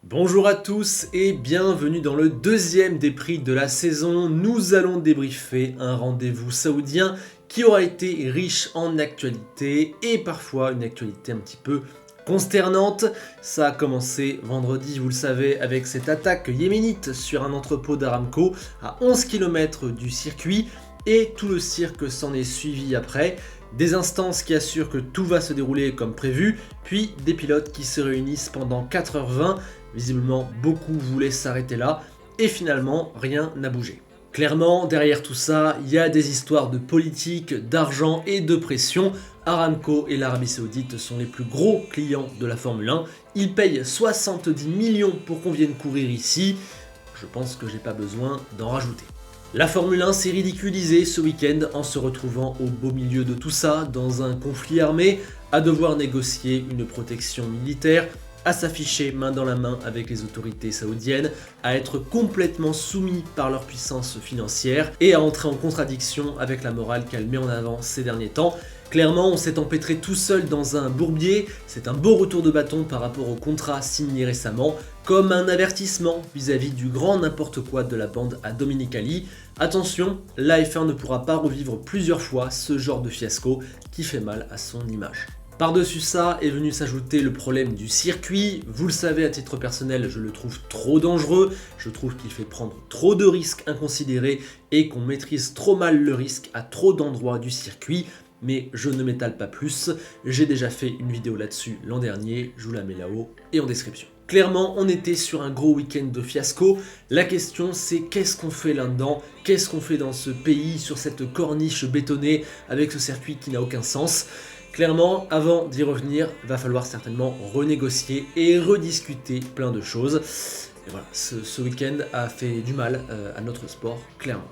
Bonjour à tous et bienvenue dans le deuxième des prix de la saison. Nous allons débriefer un rendez-vous saoudien qui aura été riche en actualité et parfois une actualité un petit peu consternante. Ça a commencé vendredi, vous le savez, avec cette attaque yéménite sur un entrepôt d'Aramco à 11 km du circuit et tout le cirque s'en est suivi après. Des instances qui assurent que tout va se dérouler comme prévu, puis des pilotes qui se réunissent pendant 4h20. Visiblement, beaucoup voulaient s'arrêter là, et finalement, rien n'a bougé. Clairement, derrière tout ça, il y a des histoires de politique, d'argent et de pression. Aramco et l'Arabie Saoudite sont les plus gros clients de la Formule 1. Ils payent 70 millions pour qu'on vienne courir ici. Je pense que j'ai pas besoin d'en rajouter. La Formule 1 s'est ridiculisée ce week-end en se retrouvant au beau milieu de tout ça, dans un conflit armé, à devoir négocier une protection militaire, à s'afficher main dans la main avec les autorités saoudiennes, à être complètement soumis par leur puissance financière et à entrer en contradiction avec la morale qu'elle met en avant ces derniers temps. Clairement, on s'est empêtré tout seul dans un bourbier, c'est un beau retour de bâton par rapport au contrat signé récemment, comme un avertissement vis-à-vis du grand n'importe quoi de la bande à Dominicali. Attention, la F1 ne pourra pas revivre plusieurs fois ce genre de fiasco qui fait mal à son image. Par-dessus ça est venu s'ajouter le problème du circuit. Vous le savez, à titre personnel, je le trouve trop dangereux. Je trouve qu'il fait prendre trop de risques inconsidérés et qu'on maîtrise trop mal le risque à trop d'endroits du circuit. Mais je ne m'étale pas plus, j'ai déjà fait une vidéo là-dessus l'an dernier, je vous la mets là-haut et en description. Clairement, on était sur un gros week-end de fiasco. La question c'est qu'est-ce qu'on fait là-dedans? Qu'est-ce qu'on fait dans ce pays, sur cette corniche bétonnée, avec ce circuit qui n'a aucun sens? Clairement, avant d'y revenir, va falloir certainement renégocier et rediscuter plein de choses. Et voilà, ce week-end a fait du mal à notre sport, clairement.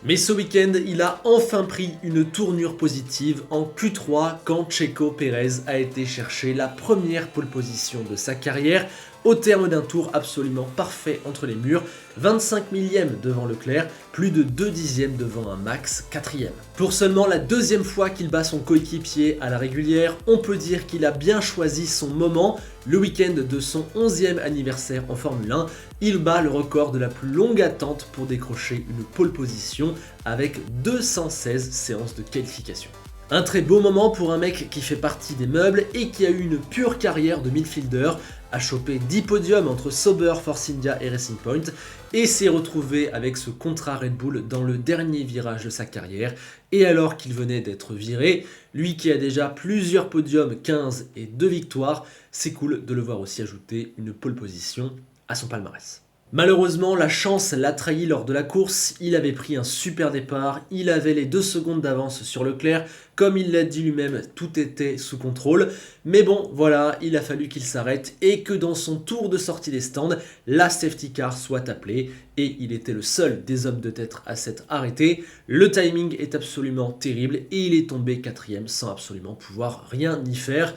Mais ce week-end, il a enfin pris une tournure positive en Q3 quand Checo Pérez a été chercher la première pole position de sa carrière au terme d'un tour absolument parfait entre les murs, 25 millièmes devant Leclerc, plus de 2 dixièmes devant un Max 4ème. Pour seulement la deuxième fois qu'il bat son coéquipier à la régulière, on peut dire qu'il a bien choisi son moment. Le week-end de son 11e anniversaire en Formule 1, il bat le record de la plus longue attente pour décrocher une pole position avec 216 séances de qualification. Un très beau moment pour un mec qui fait partie des meubles et qui a eu une pure carrière de midfielder, a chopé 10 podiums entre Sauber, Force India et Racing Point et s'est retrouvé avec ce contrat Red Bull dans le dernier virage de sa carrière. Et alors qu'il venait d'être viré, lui qui a déjà plusieurs podiums, 15 et 2 victoires, c'est cool de le voir aussi ajouter une pole position à son palmarès. Malheureusement, la chance l'a trahi lors de la course, il avait pris un super départ, il avait les 2 secondes d'avance sur Leclerc, comme il l'a dit lui-même, tout était sous contrôle, mais bon, voilà, il a fallu qu'il s'arrête et que dans son tour de sortie des stands, la safety car soit appelée, et il était le seul des hommes de tête à s'être arrêté. Le timing est absolument terrible et il est tombé 4ème sans absolument pouvoir rien y faire.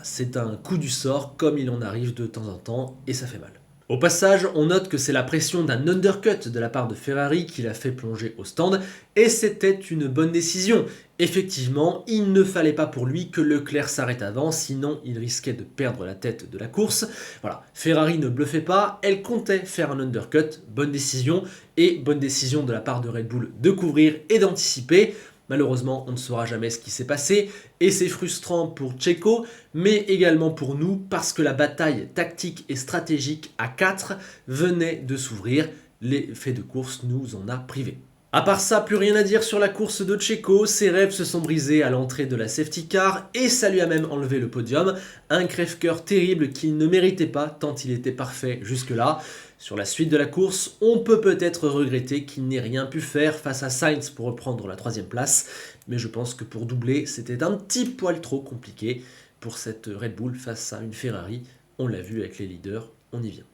C'est un coup du sort comme il en arrive de temps en temps et ça fait mal. Au passage, on note que c'est la pression d'un undercut de la part de Ferrari qui l'a fait plonger au stand, et c'était une bonne décision. Effectivement, il ne fallait pas pour lui que Leclerc s'arrête avant, sinon il risquait de perdre la tête de la course. Voilà, Ferrari ne bluffait pas, elle comptait faire un undercut, bonne décision, et bonne décision de la part de Red Bull de couvrir et d'anticiper. Malheureusement, on ne saura jamais ce qui s'est passé et c'est frustrant pour Checo, mais également pour nous parce que la bataille tactique et stratégique à 4 venait de s'ouvrir. L'effet de course nous en a privés. À part ça, plus rien à dire sur la course de Checo, ses rêves se sont brisés à l'entrée de la safety car et ça lui a même enlevé le podium, un crève-cœur terrible qu'il ne méritait pas tant il était parfait jusque-là. Sur la suite de la course, on peut peut-être regretter qu'il n'ait rien pu faire face à Sainz pour reprendre la 3ème place, mais je pense que pour doubler, c'était un petit poil trop compliqué pour cette Red Bull face à une Ferrari. On l'a vu avec les leaders, on y vient.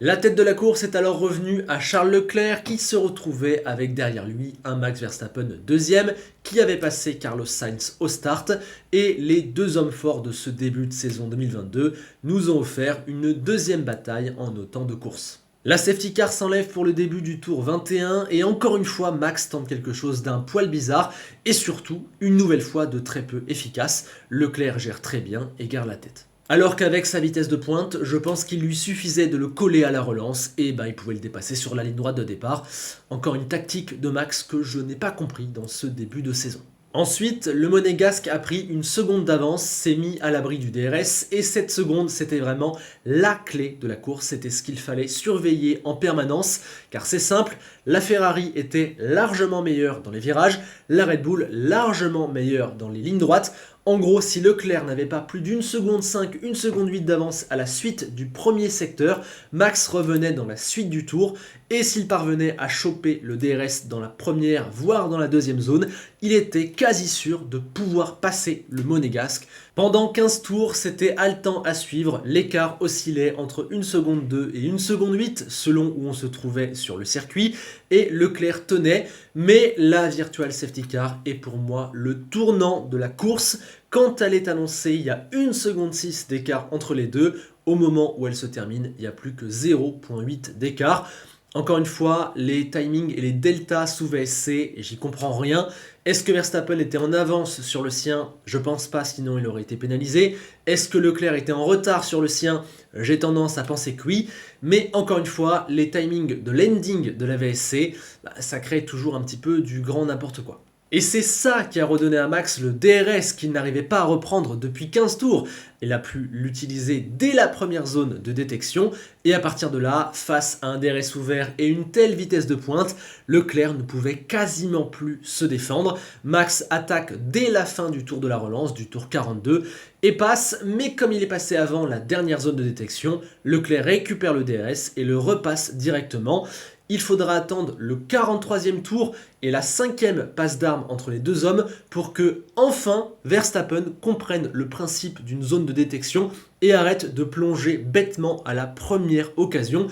La tête de la course est alors revenue à Charles Leclerc qui se retrouvait avec derrière lui un Max Verstappen 2ème qui avait passé Carlos Sainz au start et les 2 hommes forts de ce début de saison 2022 nous ont offert une 2ème bataille en autant de courses. La safety car s'enlève pour le début du tour 21 et encore une fois Max tente quelque chose d'un poil bizarre et surtout une nouvelle fois de très peu efficace. Leclerc gère très bien et garde la tête. Alors qu'avec sa vitesse de pointe, je pense qu'il lui suffisait de le coller à la relance et il pouvait le dépasser sur la ligne droite de départ. Encore une tactique de Max que je n'ai pas compris dans ce début de saison. Ensuite, le Monégasque a pris une seconde d'avance, s'est mis à l'abri du DRS et cette seconde, c'était vraiment la clé de la course, c'était ce qu'il fallait surveiller en permanence car c'est simple, la Ferrari était largement meilleure dans les virages, la Red Bull largement meilleure dans les lignes droites. En gros, si Leclerc n'avait pas plus d'une seconde 5, une seconde 8 d'avance à la suite du premier secteur, Max revenait dans la suite du tour et s'il parvenait à choper le DRS dans la première voire dans la deuxième zone, il était quasi sûr de pouvoir passer le Monégasque. Pendant 15 tours, c'était haletant à suivre, l'écart oscillait entre 1 seconde 2 et 1 seconde 8 selon où on se trouvait sur le circuit et Leclerc tenait, mais la Virtual Safety Car est pour moi le tournant de la course. Quand elle est annoncée, il y a 1 seconde 6 d'écart entre les deux, au moment où elle se termine, il n'y a plus que 0,8 d'écart. Encore une fois, les timings et les deltas sous VSC, j'y comprends rien. Est-ce que Verstappen était en avance sur le sien? Je pense pas, sinon il aurait été pénalisé. Est-ce que Leclerc était en retard sur le sien? J'ai tendance à penser que oui. Mais encore une fois, les timings de l'ending de la VSC, ça crée toujours un petit peu du grand n'importe quoi. Et c'est ça qui a redonné à Max le DRS qu'il n'arrivait pas à reprendre depuis 15 tours. Il a pu l'utiliser dès la première zone de détection et à partir de là, face à un DRS ouvert et une telle vitesse de pointe, Leclerc ne pouvait quasiment plus se défendre. Max attaque dès la fin du tour de la relance, du tour 42, et passe, mais comme il est passé avant la dernière zone de détection, Leclerc récupère le DRS et le repasse directement. Il faudra attendre le 43e tour et la 5e passe d'armes entre les deux hommes pour que, enfin, Verstappen comprenne le principe d'une zone de détection et arrête de plonger bêtement à la première occasion.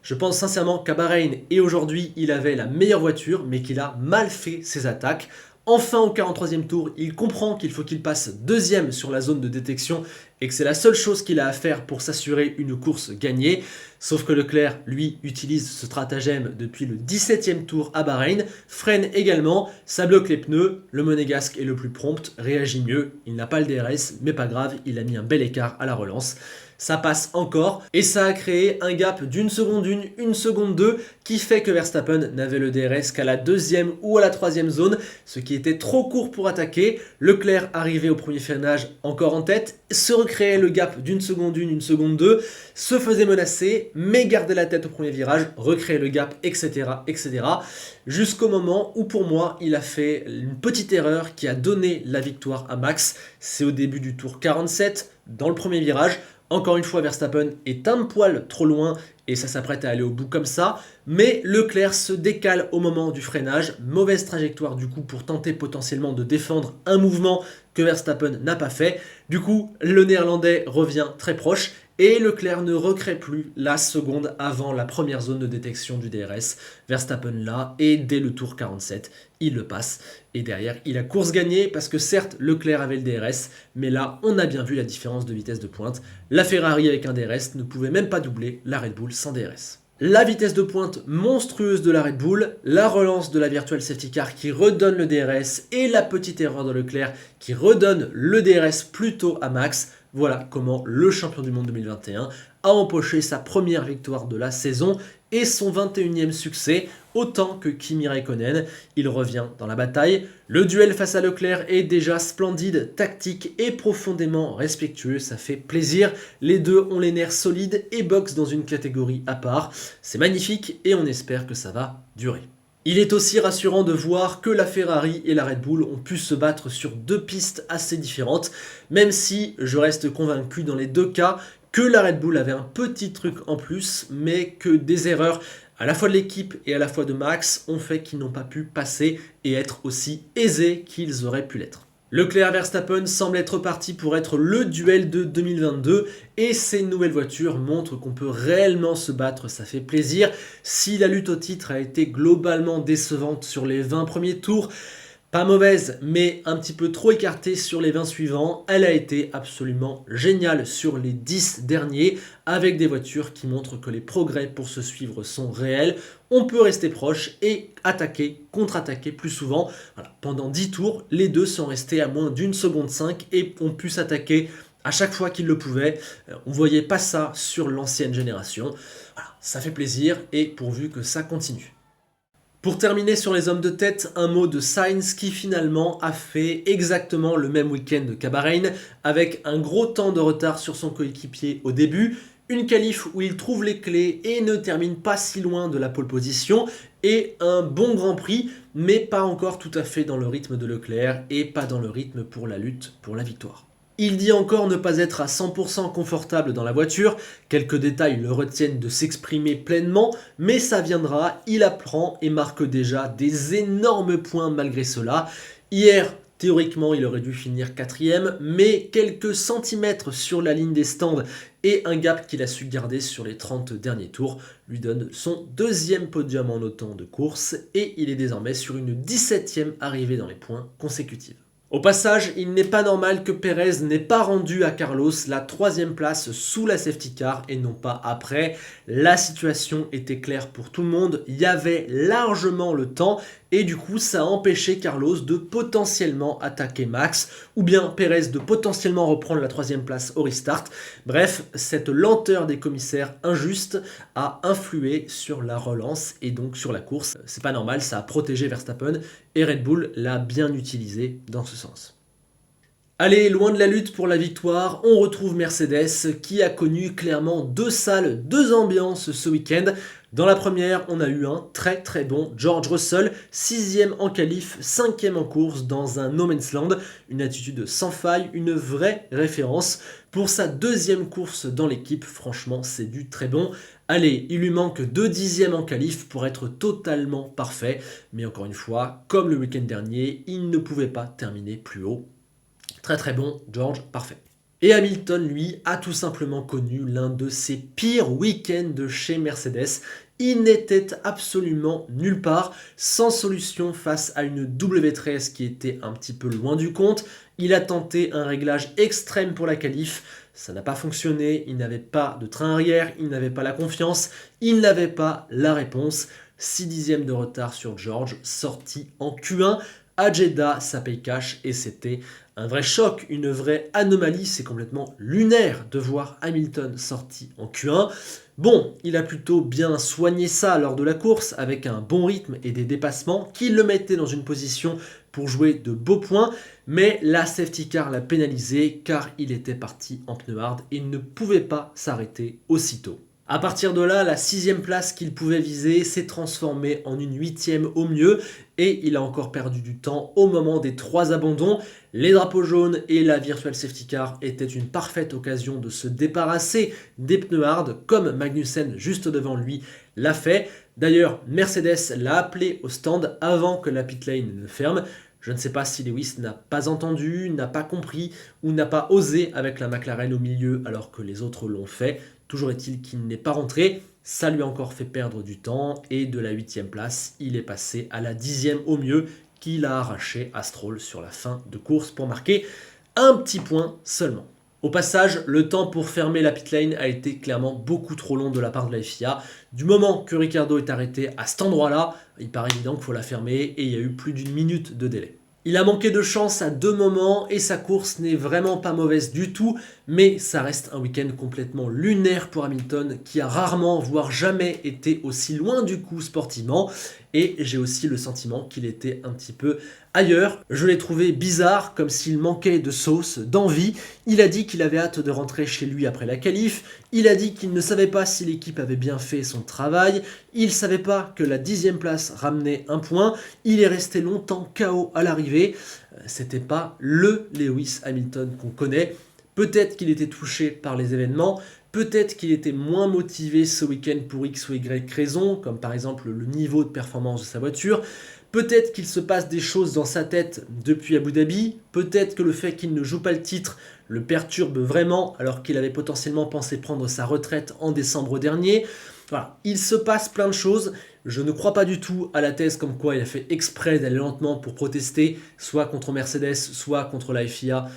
Je pense sincèrement qu'à Bahreïn et aujourd'hui, il avait la meilleure voiture, mais qu'il a mal fait ses attaques. Enfin, au 43e tour, il comprend qu'il faut qu'il passe deuxième sur la zone de détection et que c'est la seule chose qu'il a à faire pour s'assurer une course gagnée. Sauf que Leclerc, lui, utilise ce stratagème depuis le 17e tour à Bahreïn, freine également, ça bloque les pneus, le Monégasque est le plus prompt, réagit mieux, il n'a pas le DRS, mais pas grave, il a mis un bel écart à la relance. Ça passe encore et ça a créé un gap d'une seconde 1, une seconde 2 qui fait que Verstappen n'avait le DRS qu'à la deuxième ou à la troisième zone, ce qui était trop court pour attaquer. Leclerc arrivé au premier freinage encore en tête, se recréait le gap d'une seconde 1, une seconde 2, se faisait menacer, mais gardait la tête au premier virage, recréait le gap, etc. etc. Jusqu'au moment où pour moi il a fait une petite erreur qui a donné la victoire à Max. C'est au début du tour 47, dans le premier virage. Encore une fois, Verstappen est un poil trop loin et ça s'apprête à aller au bout comme ça. Mais Leclerc se décale au moment du freinage. Mauvaise trajectoire du coup pour tenter potentiellement de défendre un mouvement que Verstappen n'a pas fait. Du coup, le Néerlandais revient très proche et Leclerc ne recrée plus la seconde avant la première zone de détection du DRS. Verstappen là et dès le tour 47, il le passe. Et derrière, il a course gagnée parce que certes, Leclerc avait le DRS, mais là, on a bien vu la différence de vitesse de pointe. La Ferrari avec un DRS ne pouvait même pas doubler la Red Bull sans DRS. La vitesse de pointe monstrueuse de la Red Bull, la relance de la Virtual Safety Car qui redonne le DRS et la petite erreur de Leclerc qui redonne le DRS plutôt à Max. Voilà comment le champion du monde 2021 a empoché sa première victoire de la saison et son 21e succès, autant que Kimi Räikkönen. Il revient dans la bataille. Le duel face à Leclerc est déjà splendide, tactique et profondément respectueux. Ça fait plaisir. Les deux ont les nerfs solides et boxent dans une catégorie à part. C'est magnifique et on espère que ça va durer. Il est aussi rassurant de voir que la Ferrari et la Red Bull ont pu se battre sur deux pistes assez différentes, même si je reste convaincu dans les deux cas que la Red Bull avait un petit truc en plus, mais que des erreurs à la fois de l'équipe et à la fois de Max ont fait qu'ils n'ont pas pu passer et être aussi aisés qu'ils auraient pu l'être. Leclerc-Verstappen semble être parti pour être le duel de 2022 et ces nouvelles voitures montrent qu'on peut réellement se battre, ça fait plaisir. Si la lutte au titre a été globalement décevante sur les 20 premiers tours, pas mauvaise, mais un petit peu trop écartée sur les 20 suivants, elle a été absolument géniale sur les 10 derniers, avec des voitures qui montrent que les progrès pour se suivre sont réels. On peut rester proche et attaquer, contre-attaquer plus souvent. Voilà. Pendant 10 tours, les deux sont restés à moins d'une seconde 5 et ont pu s'attaquer à chaque fois qu'il le pouvait. On voyait pas ça sur l'ancienne génération. Voilà, ça fait plaisir et pourvu que ça continue. Pour terminer sur les hommes de tête, un mot de Sainz qui finalement a fait exactement le même week-end qu'à Bahreïn, avec un gros temps de retard sur son coéquipier au début, une qualif où il trouve les clés et ne termine pas si loin de la pole position, et un bon Grand Prix, mais pas encore tout à fait dans le rythme de Leclerc et pas dans le rythme pour la lutte pour la victoire. Il dit encore ne pas être à 100% confortable dans la voiture, quelques détails le retiennent de s'exprimer pleinement, mais ça viendra, il apprend et marque déjà des énormes points malgré cela. Hier, théoriquement, il aurait dû finir 4ème, mais quelques centimètres sur la ligne des stands et un gap qu'il a su garder sur les 30 derniers tours lui donne son 2e podium en autant de courses et il est désormais sur une 17e arrivée dans les points consécutive. Au passage, il n'est pas normal que Pérez n'ait pas rendu à Carlos la 3e place sous la safety car et non pas après. La situation était claire pour tout le monde, il y avait largement le temps et du coup ça a empêché Carlos de potentiellement attaquer Max ou bien Pérez de potentiellement reprendre la 3e place au restart. Bref, cette lenteur des commissaires injuste a influé sur la relance et donc sur la course. C'est pas normal, ça a protégé Verstappen et Red Bull l'a bien utilisé dans ce sens. Allez, loin de la lutte pour la victoire, on retrouve Mercedes qui a connu clairement 2 salles, 2 ambiances ce week-end. Dans la première, on a eu un très bon George Russell, 6ème en qualif, 5ème en course dans un no man's land, une attitude sans faille, une vraie référence. Pour sa 2e course dans l'équipe, franchement c'est du très bon. Allez, il lui manque 2 dixièmes en qualif pour être totalement parfait, mais encore une fois, comme le week-end dernier, il ne pouvait pas terminer plus haut. Très bon, George, parfait. Et Hamilton, lui, a tout simplement connu l'un de ses pires week-ends de chez Mercedes. Il n'était absolument nulle part, sans solution face à une W13 qui était un petit peu loin du compte. Il a tenté un réglage extrême pour la qualif, ça n'a pas fonctionné, il n'avait pas de train arrière, il n'avait pas la confiance, il n'avait pas la réponse. 6 dixièmes de retard sur George, sorti en Q1. À Jeddah, ça paye cash et c'était un vrai choc, une vraie anomalie. C'est complètement lunaire de voir Hamilton sorti en Q1. Bon, il a plutôt bien soigné ça lors de la course avec un bon rythme et des dépassements qui le mettaient dans une position pour jouer de beaux points, mais la safety car l'a pénalisé car il était parti en pneu hard et ne pouvait pas s'arrêter aussitôt. À partir de là, la 6ème place qu'il pouvait viser s'est transformée en une 8ème au mieux et il a encore perdu du temps au moment des 3 abandons. Les drapeaux jaunes et la virtual safety car étaient une parfaite occasion de se débarrasser des pneus hard comme Magnussen juste devant lui l'a fait. D'ailleurs, Mercedes l'a appelé au stand avant que la pit lane ne ferme. Je ne sais pas si Lewis n'a pas entendu, n'a pas compris ou n'a pas osé avec la McLaren au milieu alors que les autres l'ont fait. Toujours est-il qu'il n'est pas rentré, ça lui a encore fait perdre du temps et de la 8ème place, il est passé à la 10ème au mieux qu'il a arraché à Stroll sur la fin de course pour marquer un petit point seulement. Au passage, le temps pour fermer la pit lane a été clairement beaucoup trop long de la part de la FIA. Du moment que Ricciardo est arrêté à cet endroit-là, il paraît évident qu'il faut la fermer et il y a eu plus d'1 minute de délai. Il a manqué de chance à 2 moments et sa course n'est vraiment pas mauvaise du tout, mais ça reste un week-end complètement lunaire pour Hamilton qui a rarement, voire jamais été aussi loin du coup sportivement et j'ai aussi le sentiment qu'il était un petit peu ailleurs. Je l'ai trouvé bizarre, comme s'il manquait de sauce, d'envie. Il a dit qu'il avait hâte de rentrer chez lui après la qualif, il a dit qu'il ne savait pas si l'équipe avait bien fait son travail, il ne savait pas que la 10ème place ramenait un point, il est resté longtemps KO à l'arrivée. C'était pas le Lewis Hamilton qu'on connaît. Peut-être qu'il était touché par les événements, peut-être qu'il était moins motivé ce week-end pour X ou Y raison, comme par exemple le niveau de performance de sa voiture. Peut-être qu'il se passe des choses dans sa tête depuis Abu Dhabi, peut-être que le fait qu'il ne joue pas le titre le perturbe vraiment alors qu'il avait potentiellement pensé prendre sa retraite en décembre dernier. Voilà, il se passe plein de choses. Je ne crois pas du tout à la thèse comme quoi il a fait exprès d'aller lentement pour protester, soit contre Mercedes, soit contre la FIA.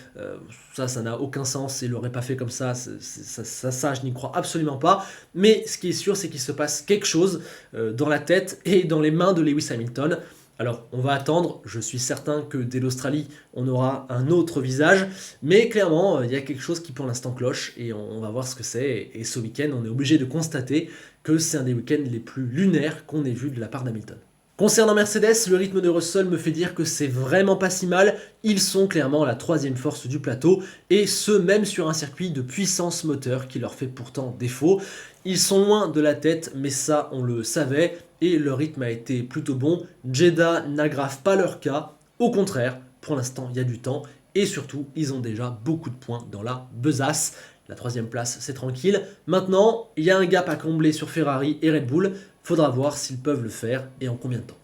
Ça n'a aucun sens, il l'aurait pas fait comme ça, ça je n'y crois absolument pas. Mais ce qui est sûr, c'est qu'il se passe quelque chose dans la tête et dans les mains de Lewis Hamilton. Alors, on va attendre, je suis certain que dès l'Australie, on aura un autre visage, mais clairement, il y a quelque chose qui pour l'instant cloche, et on va voir ce que c'est, et ce week-end, on est obligé de constater que c'est un des week-ends les plus lunaires qu'on ait vu de la part d'Hamilton. Concernant Mercedes, le rythme de Russell me fait dire que c'est vraiment pas si mal, ils sont clairement la troisième force du plateau, et ce même sur un circuit de puissance moteur qui leur fait pourtant défaut. Ils sont loin de la tête, mais ça on le savait, et leur rythme a été plutôt bon. Jeddah n'aggrave pas leur cas, au contraire, pour l'instant il y a du temps, et surtout ils ont déjà beaucoup de points dans la besace. La troisième place, c'est tranquille. Maintenant, il y a un gap à combler sur Ferrari et Red Bull. Faudra voir s'ils peuvent le faire et en combien de temps.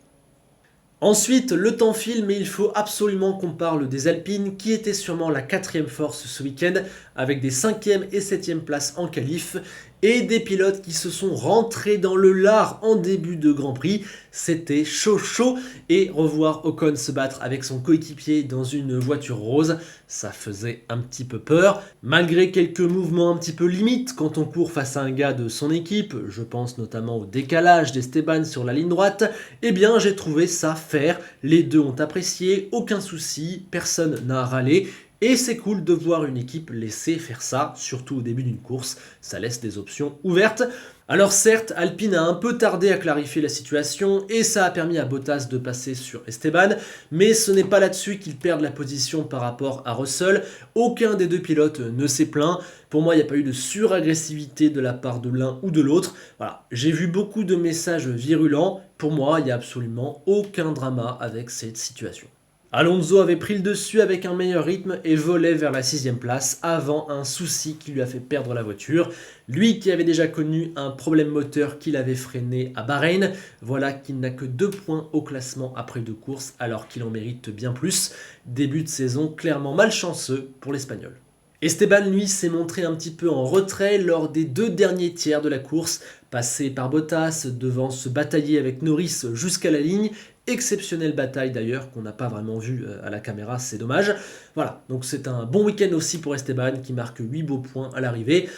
Ensuite, le temps file, mais il faut absolument qu'on parle des Alpines, qui étaient sûrement la quatrième force ce week-end, avec des 5e et 7e places en qualif, et des pilotes qui se sont rentrés dans le lard en début de Grand Prix. C'était chaud, et revoir Ocon se battre avec son coéquipier dans une voiture rose, ça faisait un petit peu peur. Malgré quelques mouvements un petit peu limites quand on court face à un gars de son équipe, je pense notamment au décalage d'Esteban sur la ligne droite, eh bien j'ai trouvé ça faire. Les deux ont apprécié, aucun souci, personne n'a râlé. Et c'est cool de voir une équipe laisser faire ça, surtout au début d'une course, ça laisse des options ouvertes. Alors certes, Alpine a un peu tardé à clarifier la situation et ça a permis à Bottas de passer sur Esteban, mais ce n'est pas là-dessus qu'ils perdent la position par rapport à Russell. Aucun des deux pilotes ne s'est plaint. Pour moi, il n'y a pas eu de suragressivité de la part de l'un ou de l'autre. Voilà, j'ai vu beaucoup de messages virulents. Pour moi, il n'y a absolument aucun drama avec cette situation. Alonso avait pris le dessus avec un meilleur rythme et volait vers la 6e place avant un souci qui lui a fait perdre la voiture. Lui qui avait déjà connu un problème moteur qui l'avait freiné à Bahreïn, voilà qu'il n'a que 2 points au classement après 2 courses alors qu'il en mérite bien plus. Début de saison clairement malchanceux pour l'Espagnol. Esteban, lui, s'est montré un petit peu en retrait lors des 2 derniers tiers de la course, passé par Bottas, devant se batailler avec Norris jusqu'à la ligne. Exceptionnelle bataille d'ailleurs, qu'on n'a pas vraiment vue à la caméra, c'est dommage. Voilà, donc c'est un bon week-end aussi pour Esteban, qui marque 8 beaux points à l'arrivée.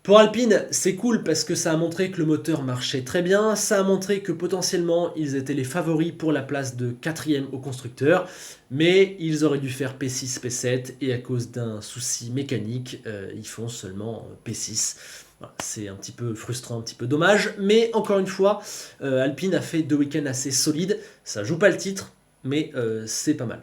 Pour Alpine, c'est cool parce que ça a montré que le moteur marchait très bien, ça a montré que potentiellement ils étaient les favoris pour la place de 4e au constructeur, mais ils auraient dû faire P6, P7 et à cause d'un souci mécanique, ils font seulement P6. Voilà, c'est un petit peu frustrant, un petit peu dommage, mais encore une fois, Alpine a fait 2 week-ends assez solides, ça joue pas le titre, mais c'est pas mal.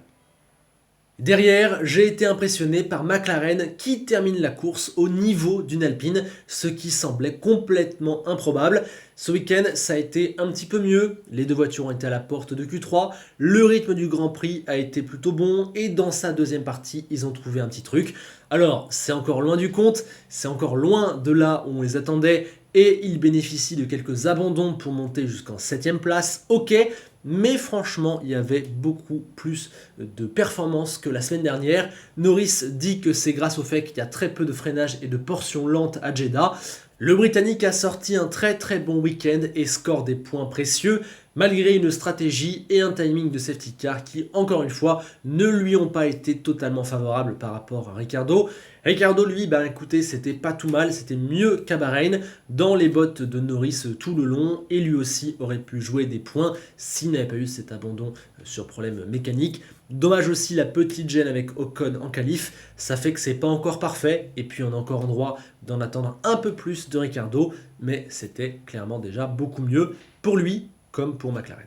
Derrière, j'ai été impressionné par McLaren qui termine la course au niveau d'une Alpine, ce qui semblait complètement improbable. Ce week-end, ça a été un petit peu mieux, les 2 voitures ont été à la porte de Q3, le rythme du Grand Prix a été plutôt bon et dans sa deuxième partie, ils ont trouvé un petit truc. Alors, c'est encore loin du compte, c'est encore loin de là où on les attendait et ils bénéficient de quelques abandons pour monter jusqu'en 7e place, ok. Mais franchement, il y avait beaucoup plus de performances que la semaine dernière. Norris dit que c'est grâce au fait qu'il y a très peu de freinage et de portions lentes à Jeddah. Le Britannique a sorti un très bon week-end et score des points précieux, malgré une stratégie et un timing de safety car qui, encore une fois, ne lui ont pas été totalement favorables par rapport à Ricciardo. Ricciardo, lui, écoutez, c'était pas tout mal, c'était mieux qu'à Bahreïn, dans les bottes de Norris tout le long, et lui aussi aurait pu jouer des points s'il n'avait pas eu cet abandon sur problème mécanique. Dommage aussi la petite gêne avec Ocon en qualif, ça fait que c'est pas encore parfait, et puis on est encore en droit d'en attendre un peu plus de Ricciardo, mais c'était clairement déjà beaucoup mieux pour lui comme pour McLaren.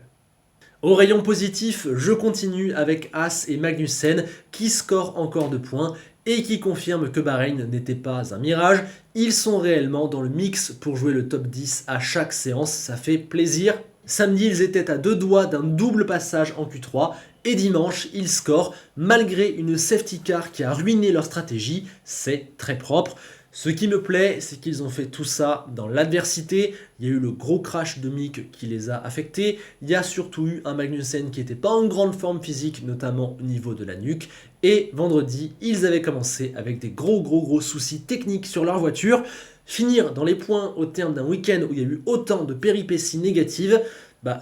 Au rayon positif, je continue avec Haas et Magnussen qui scorent encore 2 points et qui confirment que Bahreïn n'était pas un mirage. Ils sont réellement dans le mix pour jouer le top 10 à chaque séance, ça fait plaisir. Samedi, ils étaient à 2 doigts d'un double passage en Q3 et dimanche, ils scorent malgré une safety car qui a ruiné leur stratégie, c'est très propre. Ce qui me plaît, c'est qu'ils ont fait tout ça dans l'adversité. Il y a eu le gros crash de Mick qui les a affectés. Il y a surtout eu un Magnussen qui n'était pas en grande forme physique, notamment au niveau de la nuque. Et vendredi, ils avaient commencé avec des gros soucis techniques sur leur voiture. Finir dans les points au terme d'un week-end où il y a eu autant de péripéties négatives,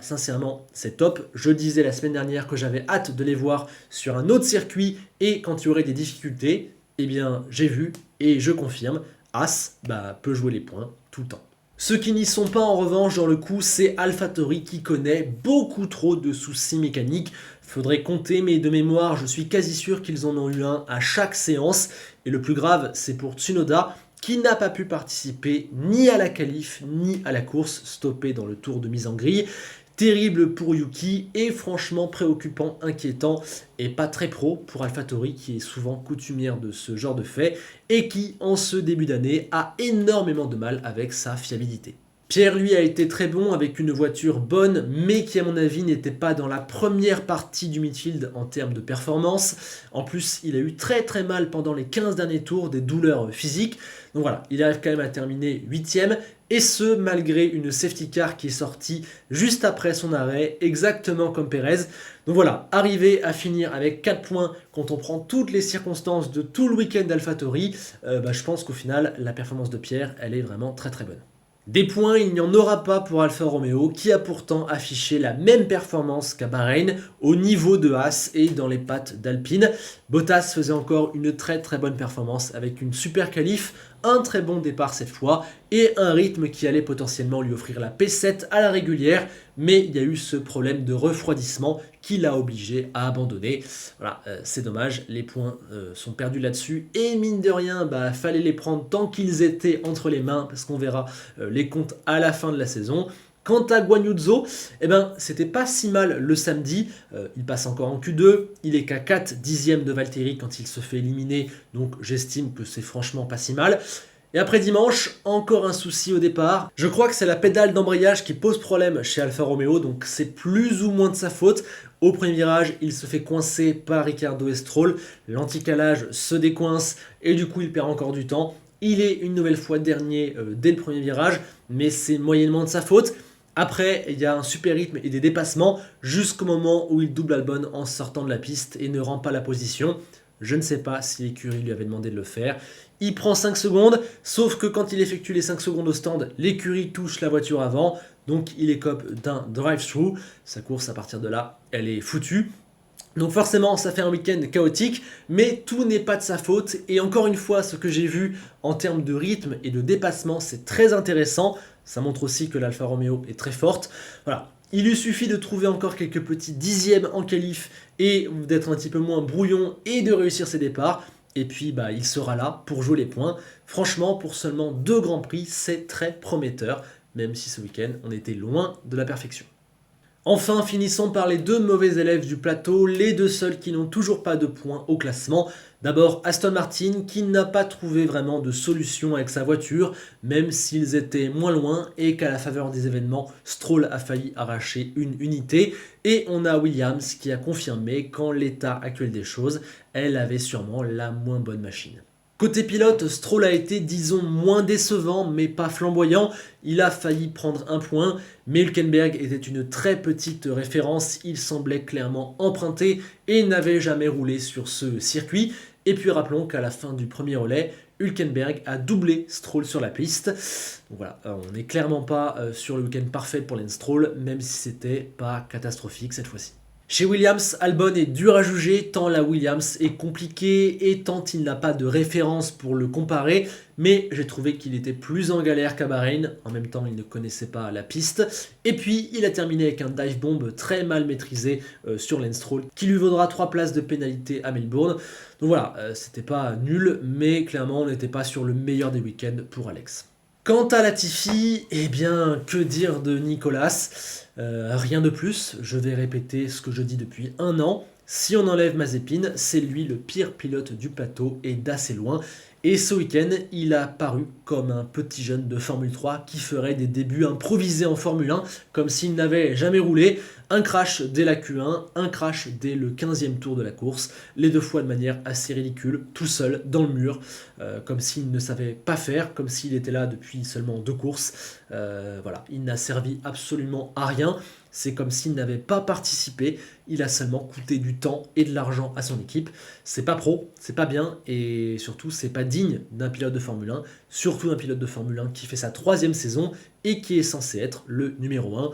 sincèrement, c'est top. Je disais la semaine dernière que j'avais hâte de les voir sur un autre circuit et quand il y aurait des difficultés, eh bien, j'ai vu et je confirme, Haas peut jouer les points tout le temps. Ceux qui n'y sont pas en revanche dans le coup, c'est AlphaTauri qui connaît beaucoup trop de soucis mécaniques. Faudrait compter, mais de mémoire, je suis quasi sûr qu'ils en ont eu un à chaque séance. Et le plus grave, c'est pour Tsunoda, qui n'a pas pu participer ni à la qualif, ni à la course, stoppé dans le tour de mise en grille. Terrible pour Yuki et franchement préoccupant, inquiétant et pas très pro pour AlphaTauri qui est souvent coutumière de ce genre de fait et qui, en ce début d'année, a énormément de mal avec sa fiabilité. Pierre, lui, a été très bon avec une voiture bonne, mais qui, à mon avis, n'était pas dans la première partie du midfield en termes de performance. En plus, il a eu très très mal pendant les 15 derniers tours, des douleurs physiques. Donc voilà, il arrive quand même à terminer 8ème, et ce, malgré une safety car qui est sortie juste après son arrêt, exactement comme Perez. Donc voilà, arriver à finir avec 4 points quand on prend toutes les circonstances de tout le week-end d'AlphaTauri, je pense qu'au final, la performance de Pierre, elle est vraiment très très bonne. Des points, il n'y en aura pas pour Alfa Romeo, qui a pourtant affiché la même performance qu'à Bahreïn, au niveau de Haas et dans les pattes d'Alpine. Bottas faisait encore une très très bonne performance avec une super qualif, un très bon départ cette fois, et un rythme qui allait potentiellement lui offrir la P7 à la régulière, mais il y a eu ce problème de refroidissement qui l'a obligé à abandonner. Voilà, c'est dommage, les points sont perdus là-dessus, et mine de rien, fallait les prendre tant qu'ils étaient entre les mains, parce qu'on verra les comptes à la fin de la saison. Quant à Guan Yu Zhou, c'était pas si mal le samedi, il passe encore en Q2, il est qu'à 4 dixièmes de Valtteri quand il se fait éliminer, donc j'estime que c'est franchement pas si mal. Et après dimanche, encore un souci au départ. Je crois que c'est la pédale d'embrayage qui pose problème chez Alfa Romeo, donc c'est plus ou moins de sa faute. Au premier virage, il se fait coincer par Ricciardo et Stroll, l'anticalage se décoince et du coup il perd encore du temps. Il est une nouvelle fois dernier dès le premier virage, mais c'est moyennement de sa faute. Après, il y a un super rythme et des dépassements jusqu'au moment où il double Albon en sortant de la piste et ne rend pas la position. Je ne sais pas si l'écurie lui avait demandé de le faire. Il prend 5 secondes, sauf que quand il effectue les 5 secondes au stand, l'écurie touche la voiture avant, donc il écope d'un drive-through. Sa course, à partir de là, elle est foutue. Donc forcément, ça fait un week-end chaotique, mais tout n'est pas de sa faute. Et encore une fois, ce que j'ai vu en termes de rythme et de dépassement, c'est très intéressant. Ça montre aussi que l'Alfa Romeo est très forte. Voilà. Il lui suffit de trouver encore quelques petits dixièmes en qualif et d'être un petit peu moins brouillon et de réussir ses départs. Et puis il sera là pour jouer les points. Franchement, pour seulement 2 grands prix, c'est très prometteur, même si ce week-end, on était loin de la perfection. Enfin, finissons par les 2 mauvais élèves du plateau, les 2 seuls qui n'ont toujours pas de points au classement. D'abord Aston Martin qui n'a pas trouvé vraiment de solution avec sa voiture, même s'ils étaient moins loin et qu'à la faveur des événements, Stroll a failli arracher une unité. Et on a Williams qui a confirmé qu'en l'état actuel des choses, elle avait sûrement la moins bonne machine. Côté pilote, Stroll a été, disons, moins décevant, mais pas flamboyant. Il a failli prendre un point, mais Hülkenberg était une très petite référence. Il semblait clairement emprunté et n'avait jamais roulé sur ce circuit. Et puis rappelons qu'à la fin du premier relais, Hülkenberg a doublé Stroll sur la piste. Donc voilà, on n'est clairement pas sur le week-end parfait pour Lance Stroll, même si c'était pas catastrophique cette fois-ci. Chez Williams, Albon est dur à juger tant la Williams est compliquée et tant il n'a pas de référence pour le comparer, mais j'ai trouvé qu'il était plus en galère qu'à Bahreïn, en même temps il ne connaissait pas la piste, et puis il a terminé avec un dive bomb très mal maîtrisé sur Lance Stroll, qui lui vaudra 3 places de pénalité à Melbourne. Donc voilà, c'était pas nul, mais clairement on n'était pas sur le meilleur des week-ends pour Alex. Quant à Latifi, que dire de Nicolas ? Rien de plus, je vais répéter ce que je dis depuis 1 an. Si on enlève Mazepin, c'est lui le pire pilote du plateau et d'assez loin. Et ce week-end, il a paru comme un petit jeune de Formule 3 qui ferait des débuts improvisés en Formule 1, comme s'il n'avait jamais roulé. Un crash dès la Q1, un crash dès le 15e tour de la course, les 2 fois de manière assez ridicule, tout seul, dans le mur, comme s'il ne savait pas faire, comme s'il était là depuis seulement 2 courses. Voilà, il n'a servi absolument à rien. C'est comme s'il n'avait pas participé, il a seulement coûté du temps et de l'argent à son équipe. C'est pas pro, c'est pas bien et surtout c'est pas digne d'un pilote de Formule 1, surtout d'un pilote de Formule 1 qui fait sa 3e saison et qui est censé être le numéro 1.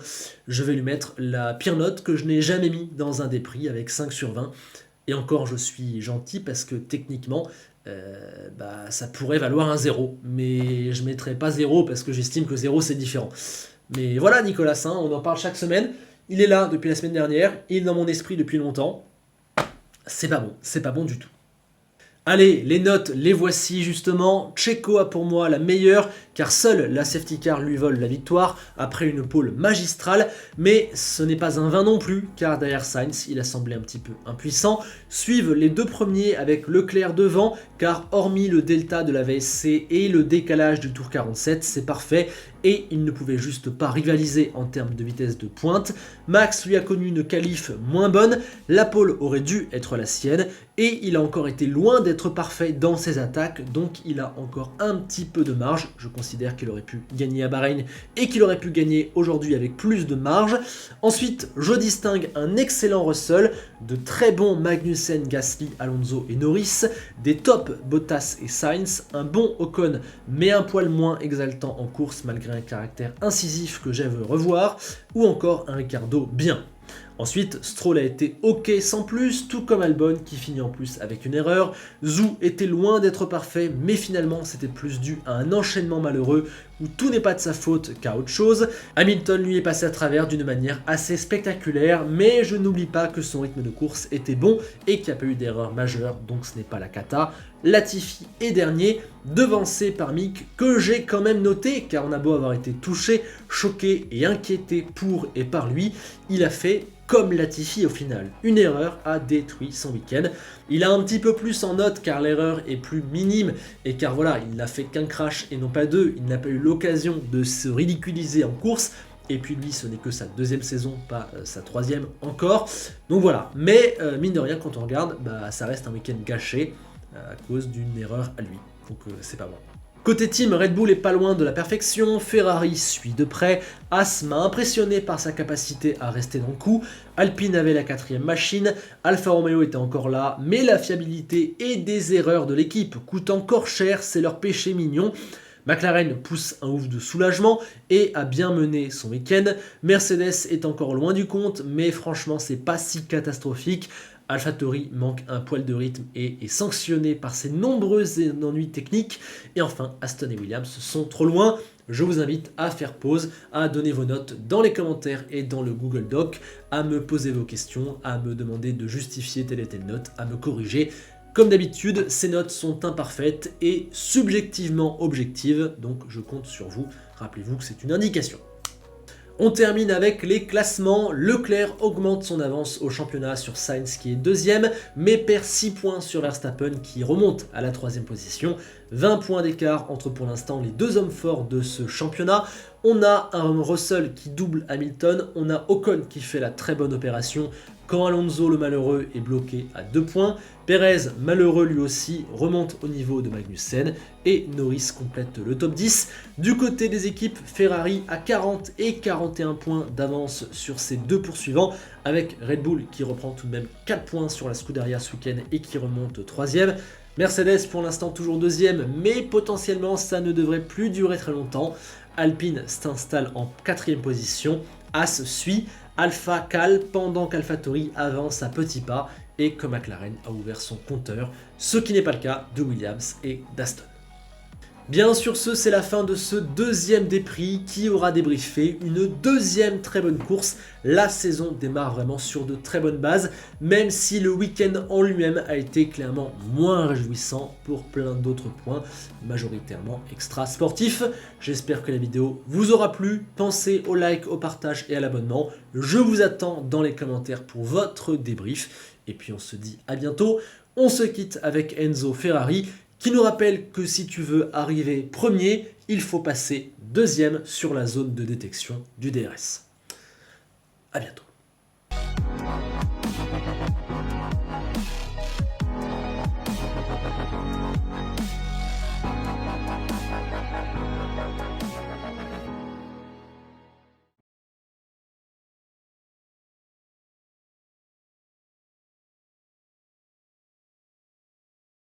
Je vais lui mettre la pire note que je n'ai jamais mis dans un des prix avec 5 sur 20. Et encore je suis gentil parce que techniquement ça pourrait valoir un 0. Mais je ne mettrai pas 0 parce que j'estime que 0 c'est différent. Mais voilà Nicolas, hein, on en parle chaque semaine. Il est là depuis la semaine dernière, il est dans mon esprit depuis longtemps. C'est pas bon du tout. Allez, les notes, les voici justement. Checo a pour moi la meilleure, car seule la safety car lui vole la victoire après une pole magistrale. Mais ce n'est pas un vain non plus, car derrière Sainz, il a semblé un petit peu impuissant. Suivent les deux premiers avec Leclerc devant, car hormis le delta de la VSC et le décalage du tour 47, c'est parfait. Et il ne pouvait juste pas rivaliser en termes de vitesse de pointe. Max lui a connu une qualif moins bonne, la pole aurait dû être la sienne, et il a encore été loin d'être parfait dans ses attaques, donc il a encore un petit peu de marge. Je considère qu'il aurait pu gagner à Bahreïn et qu'il aurait pu gagner aujourd'hui avec plus de marge. Ensuite, je distingue un excellent Russell, de très bons Magnussen, Gasly, Alonso et Norris, des tops Bottas et Sainz, un bon Ocon mais un poil moins exaltant en course malgré un caractère incisif que j'aime revoir, ou encore un Ricciardo bien. Ensuite, Stroll a été ok sans plus, tout comme Albon qui finit en plus avec une erreur. Zhou était loin d'être parfait, mais finalement c'était plus dû à un enchaînement malheureux où tout n'est pas de sa faute qu'à autre chose. Hamilton lui est passé à travers d'une manière assez spectaculaire, mais je n'oublie pas que son rythme de course était bon et qu'il n'y a pas eu d'erreur majeure, donc ce n'est pas la cata. Latifi est dernier, devancé par Mick, que j'ai quand même noté, car on a beau avoir été touché, choqué et inquiété pour et par lui, il a fait comme Latifi au final. Une erreur a détruit son week-end. Il a un petit peu plus en note car l'erreur est plus minime et car voilà, il n'a fait qu'un crash et non pas deux. Il n'a pas eu l'occasion de se ridiculiser en course. Et puis lui, ce n'est que sa deuxième saison, pas sa troisième encore. Donc voilà, mais mine de rien, quand on regarde, ça reste un week-end gâché à cause d'une erreur à lui. Donc c'est pas bon. Côté team, Red Bull est pas loin de la perfection, Ferrari suit de près, Haas m'a impressionné par sa capacité à rester dans le coup, Alpine avait la quatrième machine, Alfa Romeo était encore là, mais la fiabilité et des erreurs de l'équipe coûtent encore cher, c'est leur péché mignon. McLaren pousse un ouf de soulagement et a bien mené son week-end. Mercedes est encore loin du compte, mais franchement c'est pas si catastrophique. AlphaTauri manque un poil de rythme et est sanctionné par ses nombreux ennuis techniques. Et enfin, Aston et Williams sont trop loin. Je vous invite à faire pause, à donner vos notes dans les commentaires et dans le Google Doc, à me poser vos questions, à me demander de justifier telle et telle note, à me corriger. Comme d'habitude, ces notes sont imparfaites et subjectivement objectives, donc je compte sur vous. Rappelez-vous que c'est une indication. On termine avec les classements. Leclerc augmente son avance au championnat sur Sainz qui est deuxième, mais perd 6 points sur Verstappen qui remonte à la troisième position. 20 points d'écart entre pour l'instant les deux hommes forts de ce championnat. On a un Russell qui double Hamilton, on a Ocon qui fait la très bonne opération quand Alonso le malheureux est bloqué à 2 points. Perez, malheureux lui aussi, remonte au niveau de Magnussen et Norris complète le top 10. Du côté des équipes, Ferrari a 40 et 41 points d'avance sur ses deux poursuivants, avec Red Bull qui reprend tout de même 4 points sur la Scuderia ce week-end et qui remonte 3ème. Mercedes pour l'instant toujours 2ème, mais potentiellement ça ne devrait plus durer très longtemps. Alpine s'installe en 4ème position, Haas suit, Alpha cale pendant qu'AlphaTauri avance à petits pas et que McLaren a ouvert son compteur, ce qui n'est pas le cas de Williams et d'Aston. Bien sur ce, c'est la fin de ce deuxième des prix qui aura débriefé une deuxième très bonne course. La saison démarre vraiment sur de très bonnes bases, même si le week-end en lui-même a été clairement moins réjouissant pour plein d'autres points, majoritairement extra sportifs. J'espère que la vidéo vous aura plu. Pensez au like, au partage et à l'abonnement. Je vous attends dans les commentaires pour votre débrief. Et puis on se dit à bientôt. On se quitte avec Enzo Ferrari, qui nous rappelle que si tu veux arriver premier, il faut passer deuxième sur la zone de détection du DRS. A bientôt.